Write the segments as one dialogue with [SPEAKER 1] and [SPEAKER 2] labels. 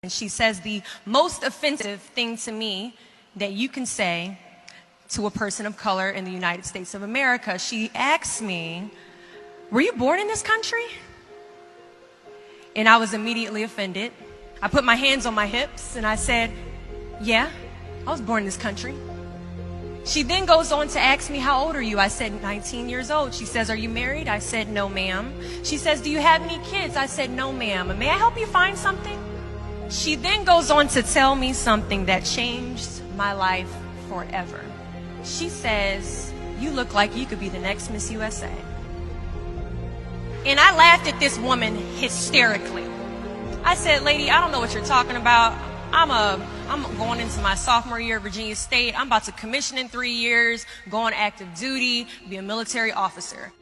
[SPEAKER 1] And she says the most offensive thing to me that you can say to a person of color in the United States of America. She asks me, "Were you born in this country?" And I was immediately offended. I put my hands on my hips and I said, "Yeah, I was born in this country." She then goes on to ask me, "How old are you?" I said, 19 years old. She says, "Are you married?" I said, "No, ma'am." She says, "Do you have any kids?" I said, "No, ma'am." "May I help you find something?" She then goes on to tell me something that changed my life forever. She says, "You look like you could be the next Miss USA." And I laughed at this woman hysterically. I said, "Lady, I don't know what you're talking about. I'm going into my sophomore year at Virginia State. I'm about to commission in 3 years, go on active duty, be a military officer."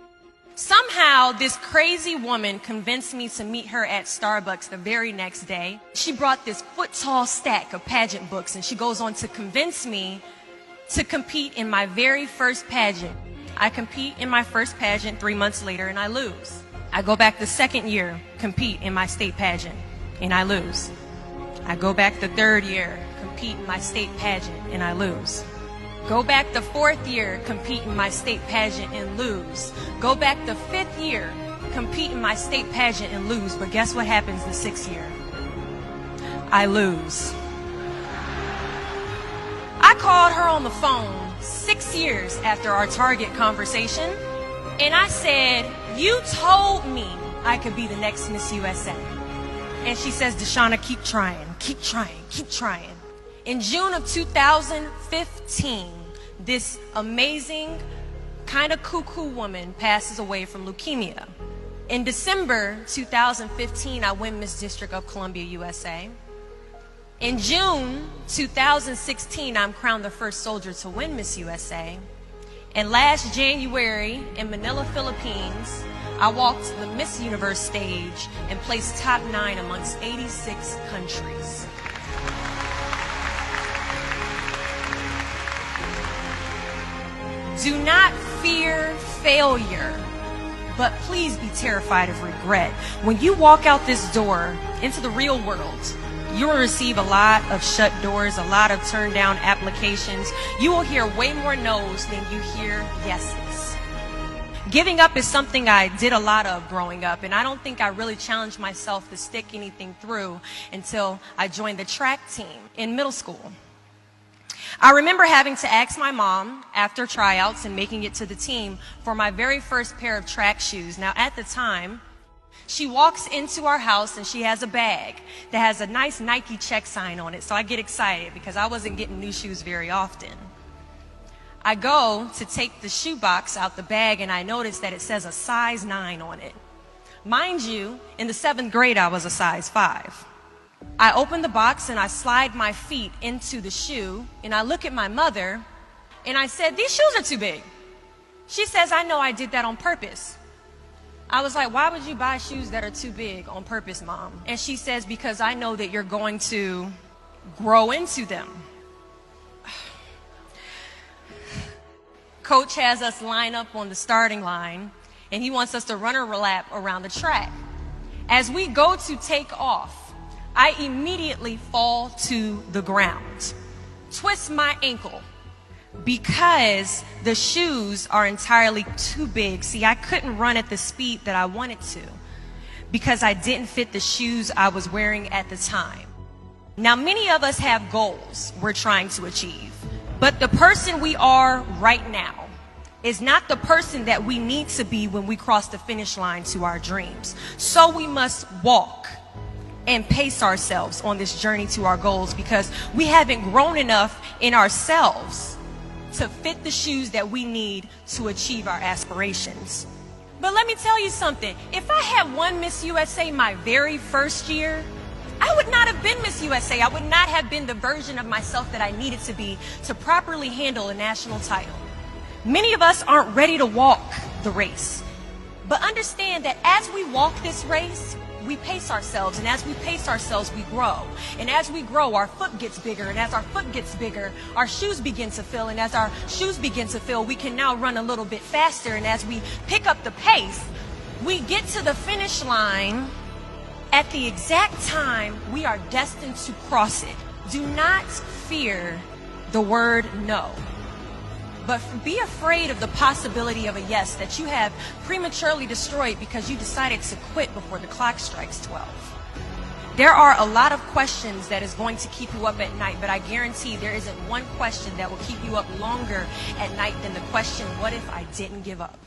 [SPEAKER 1] Somehow, this crazy woman convinced me to meet her at Starbucks the very next day. She brought this foot-tall stack of pageant books, and she goes on to convince me to compete in my very first pageant. I compete in my first pageant 3 months later, and I lose. I go back the second year, compete in my state pageant, and I lose. I go back the third year, compete in my state pageant, and I lose. Go back the fourth year, compete in my state pageant and lose. Go back the fifth year, compete in my state pageant and lose. But guess what happens the sixth year? I lose. I called her on the phone 6 years after our Target conversation, and I said, "You told me I could be the next Miss USA." And she says, "Deshauna, keep trying, keep trying, keep trying." In June of 2015, this amazing, kind of cuckoo woman passes away from leukemia. In December 2015, I win Miss District of Columbia, USA. In June 2016, I'm crowned the first soldier to win Miss USA. And last January, in Manila, Philippines, I walked the Miss Universe stage and placed top 9 amongst 86 countries. Do not fear failure, but please be terrified of regret. When you walk out this door into the real world, you will receive a lot of shut doors, a lot of turned down applications. You will hear way more no's than you hear yeses. Giving up is something I did a lot of growing up, and I don't think I really challenged myself to stick anything through until I joined the track team in middle school. I remember having to ask my mom after tryouts and making it to the team for my very first pair of track shoes. Now, at the time, she walks into our house and she has a bag that has a nice Nike check sign on it. So I get excited because I wasn't getting new shoes very often. I go to take the shoe box out the bag and I notice that it says a size 9 on it. Mind you, in the 7th grade, I was a size 5. I open the box and I slide my feet into the shoe and I look at my mother and I said, "These shoes are too big." She says, "I know I did that on purpose." I was like, "Why would you buy shoes that are too big on purpose, Mom?" And she says, "Because I know that you're going to grow into them." Coach has us line up on the starting line and he wants us to run a lap around the track. As we go to take off, I immediately fall to the ground, twist my ankle because the shoes are entirely too big. See, I couldn't run at the speed that I wanted to because I didn't fit the shoes I was wearing at the time. Now, many of us have goals we're trying to achieve, but the person we are right now is not the person that we need to be when we cross the finish line to our dreams. So we must walk and pace ourselves on this journey to our goals because we haven't grown enough in ourselves to fit the shoes that we need to achieve our aspirations. But let me tell you something. If I had won Miss USA my very first year, I would not have been Miss USA. I would not have been the version of myself that I needed to be to properly handle a national title. Many of us aren't ready to walk the race. But understand that as we walk this race, we pace ourselves, and as we pace ourselves, we grow. And as we grow, our foot gets bigger, and as our foot gets bigger, our shoes begin to fill, and as our shoes begin to fill, we can now run a little bit faster, and as we pick up the pace, we get to the finish line at the exact time we are destined to cross it. Do not fear the word no, but be afraid of the possibility of a yes that you have prematurely destroyed because you decided to quit before the clock strikes 12. There are a lot of questions that is going to keep you up at night, but I guarantee there isn't one question that will keep you up longer at night than the question, what if I didn't give up?